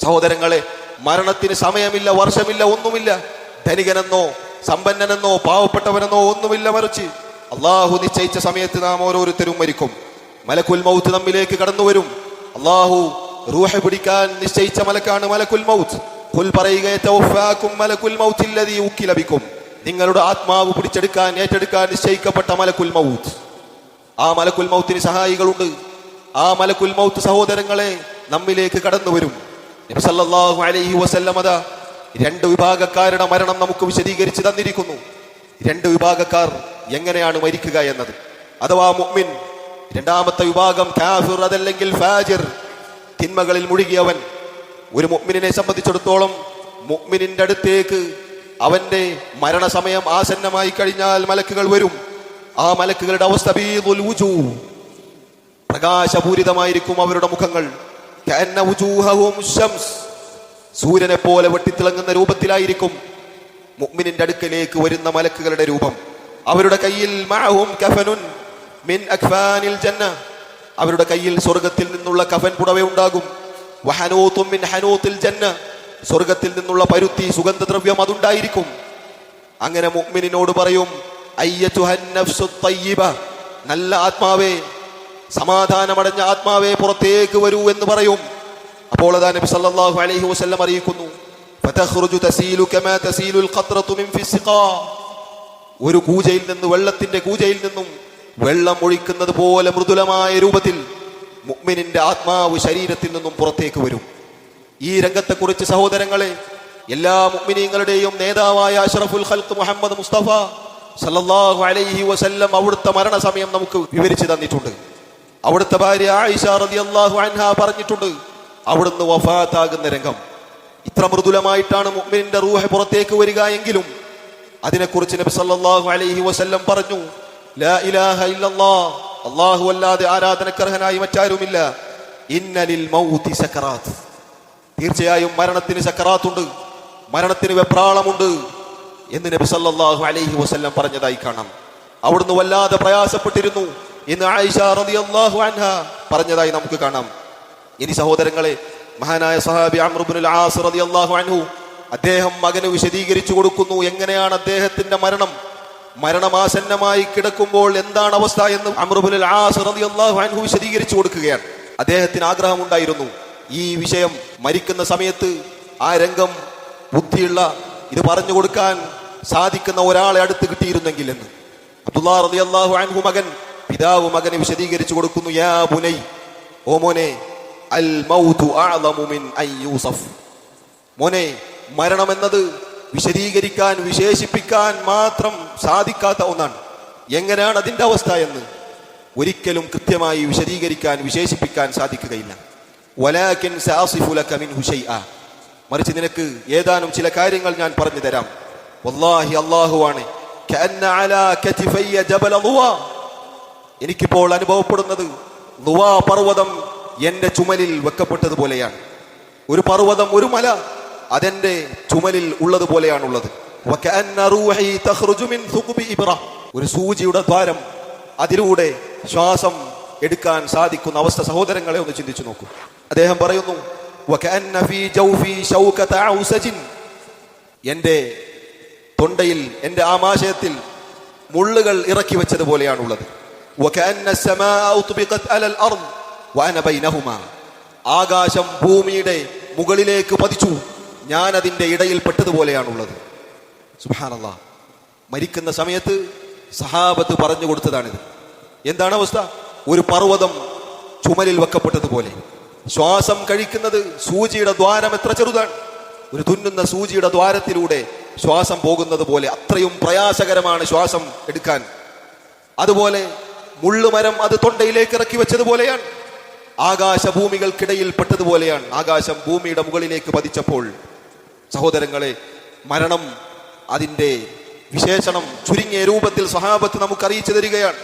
സഹോദരങ്ങളെ, മരണത്തിന് സമയമില്ല, വർഷമില്ല, ഒന്നുമില്ല. ധനികനെന്നോ സമ്പന്നനെന്നോ പാവപ്പെട്ടവനെന്നോ ഒന്നുമില്ല. മറിച്ച് അള്ളാഹു നിശ്ചയിച്ച സമയത്ത് നാം ഓരോരുത്തരും മരിക്കും. മലക്കുൽ മൗത്ത് നമ്മിലേക്ക് കടന്നു വരും. അള്ളാഹു റൂഹ് പിടിക്കാൻ നിശ്ചയിച്ച മലക്കാണ് മലക്കുൽ മൗത്ത്. ഖുൽ പറയുക, തവഫാകും മലക്കുൽ മൗത്ത് അല്ലദീ ഉക്കില ബിക്കും. നിങ്ങളുടെ ആത്മാവ് പിടിച്ചെടുക്കാൻ ഏറ്റെടുക്കാൻ നിശ്ചയിക്കപ്പെട്ട മലക്കുൽ മൗത്ത്. ആ മലക്കുൽ മൗത്തിന് സഹായികളുണ്ട്. ആ മലക്കുൽ മൗത്ത് സഹോദരങ്ങളെ നമ്മിലേക്ക് കടന്നു വരും. നബി സല്ലല്ലാഹു അലൈഹി വസല്ലം അതാ രണ്ട് വിഭാഗക്കാരുടെ മരണം നമുക്ക് വിശദീകരിച്ച് തന്നിരിക്കുന്നു. രണ്ട് വിഭാഗക്കാർ എങ്ങനെയാണ് മരിക്കുക എന്നത്. അഥവാ മുഅ്മിൻ. രണ്ടാമത്തെ വിഭാഗം കാഫിർ, അതല്ലെങ്കിൽ ഫാജിർ, തിന്മകളിൽ മുഴുകിയവൻ. ഒരു മുഅ്മിനിനെ സംബന്ധിച്ചിടത്തോളം മുഅ്മിനിന്റെ അടുത്തേക്ക് അവന്റെ മരണസമയം ആസന്നമായി കഴിഞ്ഞാൽ മലക്കുകൾ വരും. ആ മലക്കുകളുടെ അവസ്ഥ ബീദുൽ വുജൂഹ്, പ്രകാശപൂരിതമായിരിക്കും അവരുടെ മുഖങ്ങൾ. കഅന്ന വുജൂഹഹും ശംസ്, സൂര്യനെ പോലെ വെട്ടിത്തിളങ്ങുന്ന രൂപത്തിലായിരിക്കും മുഅ്മിനിന്റെ അടുക്കലേക്ക് വരുന്ന മലക്കുകളുടെ രൂപം. അവരുടെ കയ്യിൽ മഅഹും കഫനുൻ മിൻ അക്ഫാനിൽ ജന്ന, അവരുടെ കയ്യിൽ സ്വർഗത്തിൽ നിന്നുള്ള കഫൻ പുടവ ഉണ്ടാകും. വഹനൂതും മിൻ ഹനൂതിൽ ജന്ന, സ്വർഗത്തിൽ നിന്നുള്ള പരുത്തി സുഗന്ധദ്രവ്യം അതുണ്ടായിരിക്കും. അങ്ങനെ മുഅ്മിനിനോട് പറയും, അയ്യതുഹൻ നഫ്സുത് തയ്യിബ, നല്ല ആത്മാവേ, സമാധാനമടഞ്ഞ ആത്മാവേ, പുറത്തേക്ക് വരൂ എന്ന് പറയും. അപ്പോൾ അതാ നബി സല്ലല്ലാഹു അലൈഹി വസല്ലം അറിയിക്കുന്നു, ഫതഖ്റുജു തസീലു കമാ തസീലുൽ ഖത്രതു മിൻ ഫിസ്ഖാ, ഒരു കൂജയിൽ നിന്ന്, വെള്ളത്തിന്റെ കൂജയിൽ നിന്നും വെള്ളം ഒഴിക്കുന്നത് പോലെ മൃദുലമായ രൂപത്തിൽ മുഅ്മിനിന്റെ ആത്മാവ് ശരീരത്തിൽ നിന്നും പുറത്തേക്ക് വരും. ഈ രംഗത്തെക്കുറിച്ച് സഹോദരങ്ങളെ, എല്ലാ മുഅ്മിനീങ്ങളുടെയും നേതാവായ അഷ്റഫുൽ ഖൽഖ് മുഹമ്മദ് മുസ്തഫ സല്ലല്ലാഹു അലൈഹി വസല്ലം അവിടുത്തെ മരണസമയം നമുക്ക് വിവരിച്ചു തന്നിട്ടുണ്ട്. അവിടുത്തെ ഭാര്യ ആയിഷ റളിയല്ലാഹു അൻഹാ പറഞ്ഞിട്ടുണ്ട്, അവിടുന്ന് വഫാത്താകുന്ന രംഗം ഇത്ര മൃദുലമായിട്ടാണ് മുഅ്മിനിന്റെ റൂഹ് പുറത്തേക്ക് വരിക എങ്കിലും അതിനെക്കുറിച്ച് നബി സല്ലല്ലാഹു അലൈഹി വസല്ലം പറഞ്ഞു, ലാ ഇലാഹ ഇല്ലല്ലാഹ്, അല്ലാഹു അല്ലാതെ ആരാധനക്കർഹനായി മറ്റാരുമില്ല. ഇന്ന ലിൽ മൗതി സക്കറാത്ത്, തീർച്ചയായും മരണത്തിന് സക്കറാത്തുണ്ട്, മരണത്തിന് വെപ്രാളമുണ്ട് എന്ന് നബി സല്ലല്ലാഹു അലൈഹി വസല്ലം പറഞ്ഞതായി കാണാം. അവിടുന്ന് വല്ലാതെ പ്രയാസപ്പെട്ടിരുന്നു എന്ന് ആയിഷ റളിയല്ലാഹു അൻഹാ പറഞ്ഞതായി നമുക്ക് കാണാം. ഇനി സഹോദരങ്ങളെ, മഹാനായ സഹാബി അംർ ഇബ്നുൽ ആസ് റളിയല്ലാഹു അൻഹു അദ്ദേഹം മകന് വിശദീകരിച്ചു കൊടുക്കുന്നു എങ്ങനെയാണ് അദ്ദേഹത്തിന്റെ മരണമാസന്നമായി കിടക്കുമ്പോൾ എന്താണ് അവസ്ഥ എന്ന് അംർ ഇബ്നുൽ ആസ് റളിയല്ലാഹു അൻഹു വിശദീകരിച്ചു കൊടുക്കുകയാണ്. അദ്ദേഹത്തിന് ആഗ്രഹമുണ്ടായിരുന്നു ഈ വിഷയം മരിക്കുന്ന സമയത്ത് ആ രംഗം ബുദ്ധിയുള്ള, ഇത് പറഞ്ഞു കൊടുക്കാൻ സാധിക്കുന്ന ഒരാളെ അടുത്ത് കിട്ടിയിരുന്നെങ്കിൽ എന്ന്. അബ്ദുല്ലാ റളിയല്ലാഹു അൻഹു പിതാവ് മകനെ വിശദീകരിച്ചു കൊടുക്കുന്നു, യാ ബുനൈ, ഓ മോനെ, അൽ മൗതു അഅ്ളമു മിൻ അൻ യൂസഫ്, മോനെ, മരണം എന്നത് വിശദീകരിക്കാൻ വിശേഷിപ്പിക്കാൻ മാത്രം സാധിക്കാത്ത ഒന്നാണ്. എങ്ങനെയാണ് അതിന്റെ അവസ്ഥ എന്ന് ഒരിക്കലും കൃത്യമായി വിശദീകരിക്കാൻ വിശേഷിപ്പിക്കാൻ സാധിക്കുകയില്ല. വലാകിൻ സഅസിഫു ലക മിൻഹു ശൈഅ, മറിച്ച് നിനക്ക് ഏതാനും ചില കാര്യങ്ങൾ ഞാൻ പറഞ്ഞു തരാം. വല്ലാഹി, അല്ലാഹുവാണ്, കഅന്ന അലാ കതിഫയ്യ ജബല ളുവാ, എനിക്കിപ്പോൾ അനുഭവപ്പെടുന്നത് ളുവാ പർവ്വതം എന്റെ ചുമലിൽ വെക്കപ്പെട്ടതുപോലെയാണ്. ഒരു പർവ്വതം, ഒരു മല അതെന്റെ ചുമലിൽ ഉള്ളതുപോലെയാണുള്ളത്. വകഅന്ന റൂഹി തഖ്റുജു മിൻ സുഖ്ബി ഇബ്റ, ഒരു സൂചിയുടെ ദ്വാരം, അതിലൂടെ ശ്വാസം എടുക്കാൻ സാധിക്കുന്ന അവസ്ഥ സഹോദരങ്ങളെ ഒന്ന് ചിന്തിച്ചു നോക്കൂ. അദ്ദേഹം പറയുന്നു, വകഅന്ന ഫീ ജൗഫി ശൗകത ഔസജിൻ, എന്റെ തൊണ്ടയിൽ, എന്റെ ആമാശയത്തിൽ മുള്ളുകൾ ഇറക്കി വെച്ചതുപോലെയാണുള്ളത്. വകഅന്ന അസ്സമാഅ ഉത്ബിഖത് അലൽ അർദ് വഅന ബൈനഹുമാ, ആകാശം ഭൂമിയുടെ മുകളിലേക്ക് പതിച്ചു, ഞാൻ അതിന്റെ ഇടയിൽ പെട്ടതുപോലെയാണുള്ളത്. സുബ്ഹാനല്ലാഹ്. മരിക്കുന്ന സമയത്ത് സഹാബത്ത് പറഞ്ഞു കൊടുത്തതാണിത്. എന്താണ് അവസ്ഥ? ഒരു പർവ്വതം ചുമലിൽ വെക്കപ്പെട്ടതുപോലെ. ശ്വാസം കഴിക്കുന്നത് സൂചിയുടെ ദ്വാരം എത്ര ചെറുതാണ്, ഒരു തുന്നുന്ന സൂചിയുടെ ദ്വാരത്തിലൂടെ ശ്വാസം പോകുന്നത് പോലെ അത്രയും പ്രയാസകരമാണ് ശ്വാസം എടുക്കാൻ. അതുപോലെ മുള്ളുമരം അത് തൊണ്ടയിലേക്ക് ഇറക്കി വെച്ചതുപോലെയാണ്. ആകാശഭൂമികൾക്കിടയിൽ പെട്ടതുപോലെയാണ്. ആകാശം ഭൂമിയുടെ മുകളിലേക്ക് പതിച്ചപ്പോൾ സഹോദരങ്ങളെ, മരണം അതിന്റെ വിശേഷണം ചുരുങ്ങിയ രൂപത്തിൽ സഹാബത്ത് നമുക്ക് അറിയിച്ചു തരികയാണ്.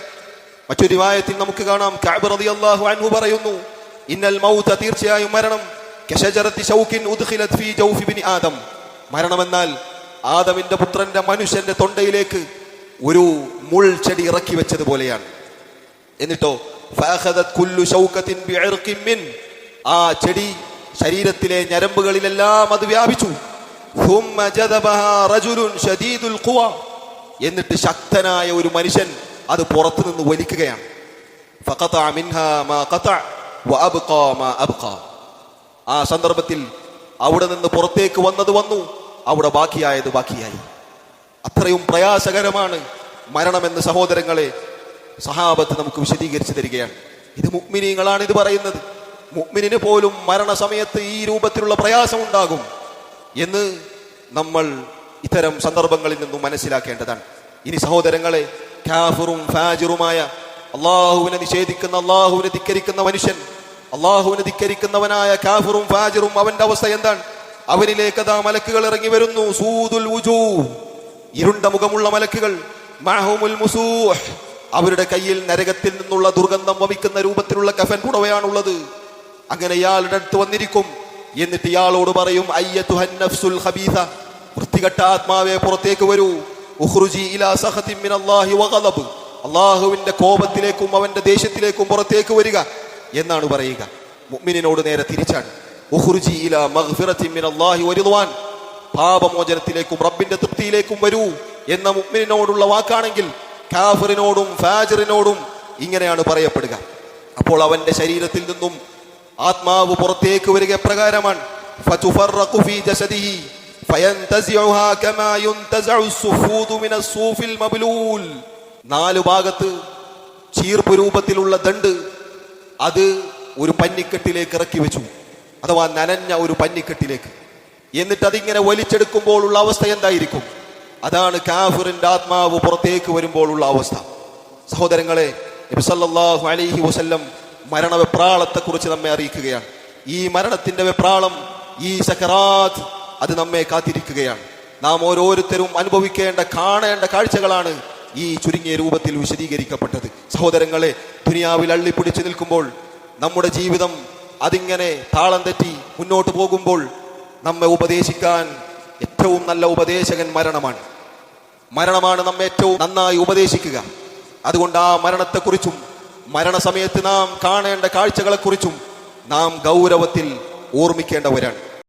മറ്റൊരു റിവായത്തിൽ നമുക്ക് കാണാം, കഅബ് റളിയല്ലാഹു അൻഹു പറയുന്നു, ഇന്നൽ മൗത, തീർച്ചയായും മരണം, കശജറത്തി ശൗകിൻ ഉദ്ഖിലത് ഫീ ജൗഫി ഇബ്നി ആദം, മരണമെന്നാൽ ആദമിന്റെ പുത്രന്റെ, മനുഷ്യന്റെ തൊണ്ടയിലേക്ക് ഒരു മുൾ ചെടി ഇറക്കി വെച്ചതുപോലെയാണ്. എന്നിട്ടോ ഫഅഖദത് കുല്ലു ശൗകത്തിൻ ബിഇർഖിൻ മിൻ, ആ ചെടി ശരീരത്തിലെ ഞരമ്പുകളിലെല്ലാം അത് വ്യാപിച്ചു. ثم جذبها رجل شديد القوى. എന്നിട്ട് ശക്തനായ ഒരു മനുഷ്യൻ അത് പുറത്തു നിന്ന് വലിക്കുകയാണ്. فقطع منها ما قطع وابقى ما ابقى. ആ സന്ദർഭത്തിൽ അവിടെ നിന്ന് പുറത്തേക്ക് വന്നത് വന്നു, അവിടെ ബാക്കിയായത് ബാക്കിയായി. അത്രയും പ്രയാസകരമാണ് മരണമെന്ന് സഹോദരങ്ങളെ സഹാബത്ത് നമുക്ക് വിശദീകരിച്ചു തരികയാണ്. ഇത് മുഅ്മിനീങ്ങളാണ് ഇത് പറയുന്നത്. മുഅ്മിനിന് പോലും മരണസമയത്ത് ഈ രൂപത്തിലുള്ള പ്രയാസം ഉണ്ടാകും എന്ന് നമ്മൾ ഇത്തരം സന്ദർഭങ്ങളിൽ നിന്നും മനസ്സിലാക്കേണ്ടതാണ്. ഇനി സഹോദരങ്ങളെ, കാഫിറും ഫാജിറുമായ അള്ളാഹുവിനെ നിഷേധിക്കുന്ന, അള്ളാഹുവിനെ ധിക്കരിക്കുന്ന മനുഷ്യൻ, അള്ളാഹുവിനെ ധിക്കരിക്കുന്നവനായ കാഫിറും ഫാജിറും അവന്റെ അവസ്ഥ എന്താണ്? അവനിലേക്ക് അതാ മലക്കുകൾ ഇറങ്ങി വരുന്നു. സൂദുൽ വുജൂഹ്, ഇരുണ്ട മുഖമുള്ള മലക്കുകൾ. മഅഹുമുൽ മുസൂഹ്, അവരുടെ കയ്യിൽ നരകത്തിൽ നിന്നുള്ള ദുർഗന്ധം വമിക്കുന്ന രൂപത്തിലുള്ള കഫൻ പുടവയാണുള്ളത്. അങ്ങനെ ഇയാളുടെ അടുത്ത് വന്നിരിക്കും. എന്നിട്ട് ഇയാളോട് പറയും, അയ്യതുഹൻ നഫ്സുൽ ഖബീസ, വൃത്തികെട്ട ആത്മാവേ പുറത്തേക്ക് വരൂ. ഉഖ്റുജി ഇലാ സഖതിൻ മിനല്ലാഹി വഗളബ്, അള്ളാഹുവിന്റെ കോപത്തിലേക്കും അവന്റെ ദേഷ്യത്തിലേക്കും പുറത്തേക്ക് വരിക എന്നാണ് പറയുക. മുഅ്മിനിനോട് നേരെ തിരിച്ചാണ്. ഉഖ്റുജി ഇലാ മഗ്ഫിറതിൻ മിനല്ലാഹി വറിദ്വാൻ, പാപമോചനത്തിലേക്കും റബ്ബിന്റെ തൃപ്തിയിലേക്കും വരൂ എന്ന മുഅ്മിനിനോടുള്ള വാക്കാണെങ്കിൽ കാഫിറിനോടും ഫാജിറിനോടും ഇങ്ങനെയാണ് പറയപ്പെടുക. അപ്പോൾ അവന്റെ ശരീരത്തിൽ നിന്നും ആത്മാവ് പുറത്തേക്ക് വരിക എപ്രകാരമാണ്? ഫതുഫറഖു ഫീ ജസദിഹി ഫയൻതസിഉഹാ കമാ യുൻതസഉ السفود من الصوف المبلول. നാലു ഭാഗത്ത് ചീർപ്പ് രൂപത്തിലുള്ള ദണ്ട് അത് ഒരു പന്നിക്കെട്ടിലേക്ക് ഇറക്കി വെച്ചു, അഥവാ നനഞ്ഞ ഒരു പന്നിക്കെട്ടിലേക്ക്. എന്നിട്ട് അതിങ്ങനെ വലിച്ചെടുക്കുമ്പോൾ ഉള്ള അവസ്ഥ എന്തായിരിക്കും? അതാണ് കാഫിറിന്റെ ആത്മാവ് പുറത്തേക്ക് വരുമ്പോഴുള്ള അവസ്ഥ. സഹോദരങ്ങളെ, നബി സല്ലല്ലാഹു അലൈഹി വസല്ലം മരണവെപ്രാളത്തെ കുറിച്ച് നമ്മെ അറിയിക്കുകയാണ്. ഈ മരണത്തിന്റെ വെപ്രാളം, ഈ സക്കറാത്ത്, അത് നമ്മെ കാത്തിരിക്കുകയാണ്. നാം ഓരോരുത്തരും അനുഭവിക്കേണ്ട, കാണേണ്ട കാഴ്ചകളാണ് ഈ ചുരുങ്ങിയ രൂപത്തിൽ വിശദീകരിക്കപ്പെട്ടത്. സഹോദരങ്ങളെ, ദുനിയാവിൽ അള്ളിപ്പിടിച്ചു നിൽക്കുമ്പോൾ നമ്മുടെ ജീവിതം അതിങ്ങനെ താളം തെറ്റി മുന്നോട്ട് പോകുമ്പോൾ നമ്മെ ഉപദേശിക്കാൻ ഏറ്റവും നല്ല ഉപദേശകൻ മരണമാണ്. മരണമാണ് നമ്മെ ഏറ്റവും നന്നായി ഉപദേശിക്കുക. അതുകൊണ്ട് ആ മരണത്തെക്കുറിച്ചും മരണസമയത്ത് നാം കാണേണ്ട കാഴ്ചകളെക്കുറിച്ചും നാം ഗൗരവത്തിൽ ഓർമ്മിക്കേണ്ടവരാണ്.